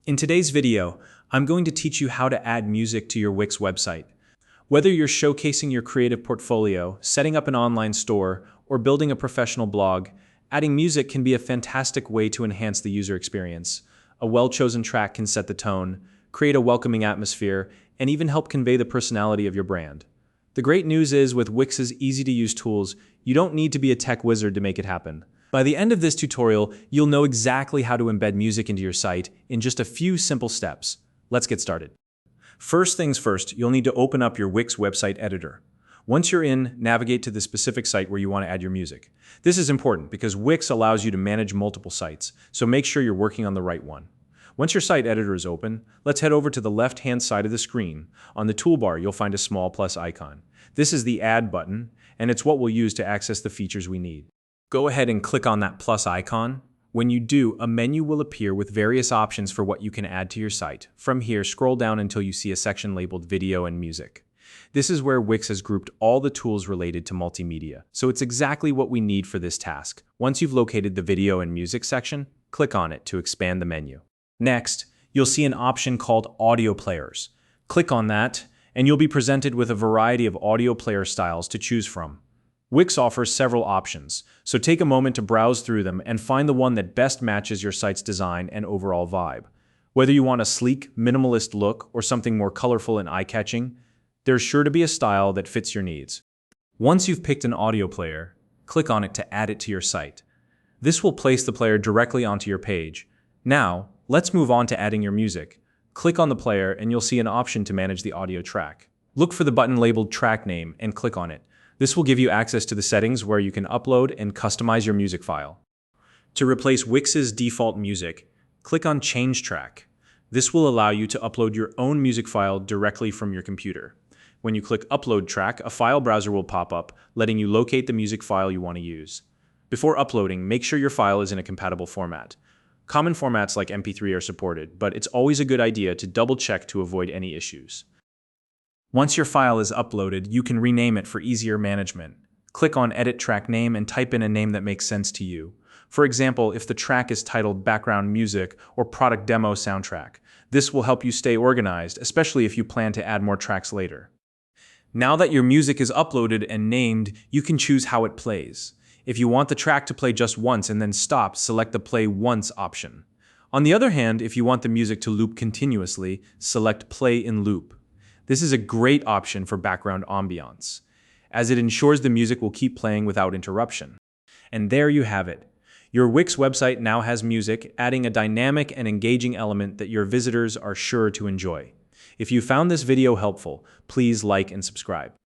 In today's video, I'm going to teach you how to add music to your Wix website. Whether you're showcasing your creative portfolio, setting up an online store, or building a professional blog, adding music can be a fantastic way to enhance the user experience. A well-chosen track can set the tone, create a welcoming atmosphere, and even help convey the personality of your brand. The great news is, with Wix's easy-to-use tools, you don't need to be a tech wizard to make it happen. By the end of this tutorial, you'll know exactly how to embed music into your site in just a few simple steps. Let's get started. First things first, you'll need to open up your Wix website editor. Once you're in, navigate to the specific site where you want to add your music. This is important because Wix allows you to manage multiple sites, so make sure you're working on the right one. Once your site editor is open, let's head over to the left-hand side of the screen. On the toolbar, you'll find a small plus icon. This is the Add button, and it's what we'll use to access the features we need. Go ahead and click on that plus icon. When you do, a menu will appear with various options for what you can add to your site. From here, scroll down until you see a section labeled Video and Music. This is where Wix has grouped all the tools related to multimedia, so it's exactly what we need for this task. Once you've located the Video and Music section, click on it to expand the menu. Next, you'll see an option called Audio Players. Click on that, and you'll be presented with a variety of audio player styles to choose from. Wix offers several options, so take a moment to browse through them and find the one that best matches your site's design and overall vibe. Whether you want a sleek, minimalist look or something more colorful and eye-catching, there's sure to be a style that fits your needs. Once you've picked an audio player, click on it to add it to your site. This will place the player directly onto your page. Now, let's move on to adding your music. Click on the player and you'll see an option to manage the audio track. Look for the button labeled Track Name and click on it. This will give you access to the settings where you can upload and customize your music file. To replace Wix's default music, click on Change Track. This will allow you to upload your own music file directly from your computer. When you click Upload Track, a file browser will pop up, letting you locate the music file you want to use. Before uploading, make sure your file is in a compatible format. Common formats like MP3 are supported, but it's always a good idea to double-check to avoid any issues. Once your file is uploaded, you can rename it for easier management. Click on Edit Track Name and type in a name that makes sense to you. For example, if the track is titled Background Music or Product Demo Soundtrack, this will help you stay organized, especially if you plan to add more tracks later. Now that your music is uploaded and named, you can choose how it plays. If you want the track to play just once and then stop, select the Play Once option. On the other hand, if you want the music to loop continuously, select Play in Loop. This is a great option for background ambiance, as it ensures the music will keep playing without interruption. And there you have it. Your Wix website now has music, adding a dynamic and engaging element that your visitors are sure to enjoy. If you found this video helpful, please like and subscribe.